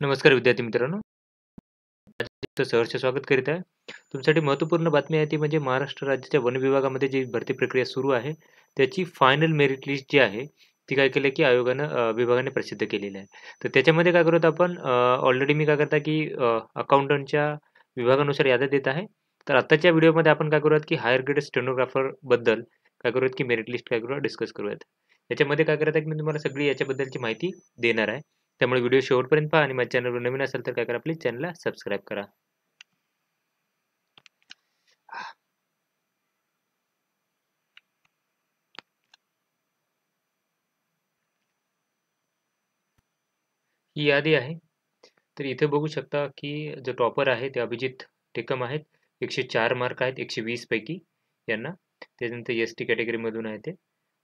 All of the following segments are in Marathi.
नमस्कार विद्यार्थी मित्रांनो. माझं सहर्ष स्वागत करीत आहे. तुमच्यासाठी महत्त्वपूर्ण बातमी आहे ती म्हणजे महाराष्ट्र राज्याच्या वन विभागामध्ये जी भरती प्रक्रिया सुरू आहे, त्याची फायनल मेरिट लिस्ट जी आहे, ती काय केली की आयोगानं विभागाने प्रसिद्ध केलेली आहे. तर त्याच्यामध्ये काय करत आपण ऑलरेडी मी काय करता की अकाउंटंटच्या विभागानुसार याद्या देत आहे. तर आत्ताच्या व्हिडिओमध्ये आपण काय करूयात की हायर ग्रेड स्टेनोग्राफरबद्दल काय करूयात की मेरिट लिस्ट काय करूया डिस्कस करूयात. याच्यामध्ये काय करत आहे की मी तुम्हाला सगळी याच्याबद्दलची माहिती देणार आहे. त्यामुळे व्हिडिओ शेवटपर्यंत पहा आणि माझ्या चॅनलवर नवीन असेल तर काय करा प्लीज चॅनलला सबस्क्राईब करा. ही यादी आहे. तर इथे बघू शकता की जो टॉपर आहे ते अभिजित टेकम आहेत. 104 मार्क आहेत 120 पैकी यांना. त्याच्यानंतर एस-टी कॅटेगरीमधून आहे ते.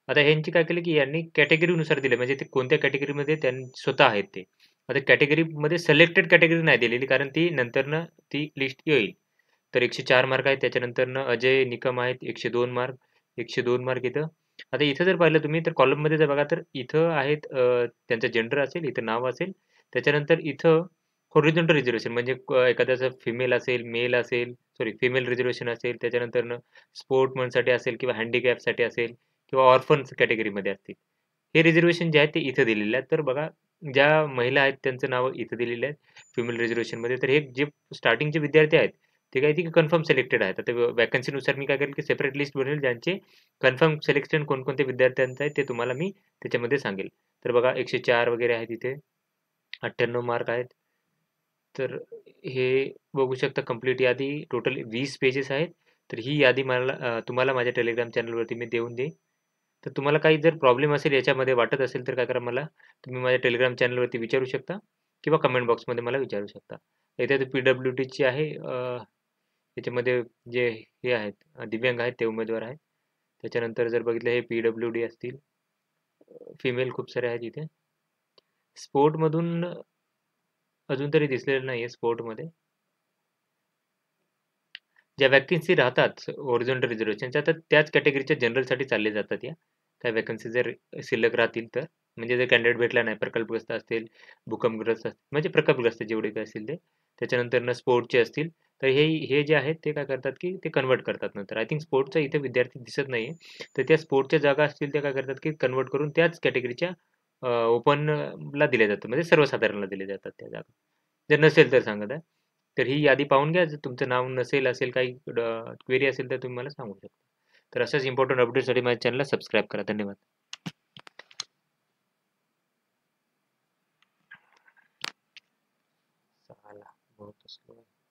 आता ह्यांची काय केलं की यांनी कॅटेगरीनुसार दिले म्हणजे ते कोणत्या कॅटेगरीमध्ये स्वतः आहेत ते. आता कॅटेगरीमध्ये सिलेक्टेड कॅटेगरी नाही दिलेली कारण ती नंतरनं ती लिस्ट येईल. तर 104 मार्क आहेत. त्याच्यानंतरनं अजय निकम आहेत 102 मार्क. 102 मार्क इथं. आता इथं जर पाहिलं तुम्ही तर कॉलममध्ये जर बघा तर इथं आहेत त्यांचं जेंडर असेल, इथं नाव असेल. त्याच्यानंतर इथं हॉरिझॉन्टल रिझर्व्हेशन म्हणजे एखाद्याचं फिमेल असेल, मेल असेल, सॉरी फिमेल रिझर्व्हेशन असेल, त्याच्यानंतरनं स्पोर्ट्समनसाठी असेल किंवा हँडिकॅपसाठी असेल किंवा ऑर्फन्स कॅटेगरीमध्ये असतील. हे रिझर्व्हेशन जे आहेत ते इथं दिलेले आहेत. तर बघा ज्या महिला आहेत त्यांचं नाव इथं दिलेली आहेत फिमेल रिझर्व्हेशनमध्ये. तर हे जे स्टार्टिंगचे विद्यार्थी आहेत ते काय ते कन्फर्म सिलेक्टेड आहेत. आता व्हॅकन्सीनुसार मी काय करेल की सेपरेट लिस्ट बनवेल ज्यांचे कन्फर्म सिलेक्शन कोणकोणत्या विद्यार्थ्यांचं आहे ते तुम्हाला मी त्याच्यामध्ये सांगेल. तर बघा 104 वगैरे आहेत इथे. 98 मार्क आहेत. तर हे बघू शकता कंप्लीट यादी टोटल 20 पेजेस आहेत. तर ही यादी मला तुम्हाला माझ्या टेलिग्राम चॅनलवरती मी देऊन देईन. तर तुम्हाला काही जर प्रॉब्लेम असेल याच्यामध्ये वाटत असेल तर काय करा मला तुम्ही माझ्या टेलिग्राम चॅनलवरती विचारू शकता किंवा कमेंट बॉक्समध्ये मला विचारू शकता. इथे पी-डब्ल्यू-डीची आहे त्याच्यामध्ये जे हे आहेत दिव्यांग आहेत ते उमेदवार आहेत. त्याच्यानंतर जर बघितलं हे पी-डब्ल्यू-डी असतील, फिमेल खूप सारे आहेत इथे. स्पोर्टमधून अजून तरी दिसलेलं नाहीये स्पोर्टमध्ये. ज्या वॅकन्सी राहतात हॉरिझॉन्टल रिझर्व्हेशनच्या तर त्याच कॅटेगरीच्या जनरलसाठी चालले जातात या. काही वॅकन्सी जर शिल्लक राहतील तर. म्हणजे जर कॅन्डिडेट भेटला नाही, प्रकल्पग्रस्त असतील, भूकंपग्रस्त असतील, म्हणजे प्रकल्पग्रस्त जेवढे काही असतील ते. त्याच्यानंतरनं स्पोर्टचे असतील. तर हे हे जे आहेत ते काय करतात की ते कन्व्हर्ट करतात नंतर. आय थिंक स्पोर्टचा इथे विद्यार्थी दिसत नाहीये. तर त्या स्पोर्टच्या जागा असतील त्या काय करतात की कन्व्हर्ट करून त्याच कॅटेगरीच्या ओपनला दिल्या जातात. म्हणजे सर्वसाधारणला दिल्या जातात त्या जागा. जर नसेल तर सांगत आहे. तर ही यादी पाहून घ्या. जर तुमचं नाव नसेल, असेल काही क्वेरी असेल तर तुम्ही मला सांगू शकता. तर अशाच इम्पोर्टंट अपडेट्ससाठी माझ्या चॅनलला सबस्क्राईब करा. धन्यवाद. साला बहुत स्लो है.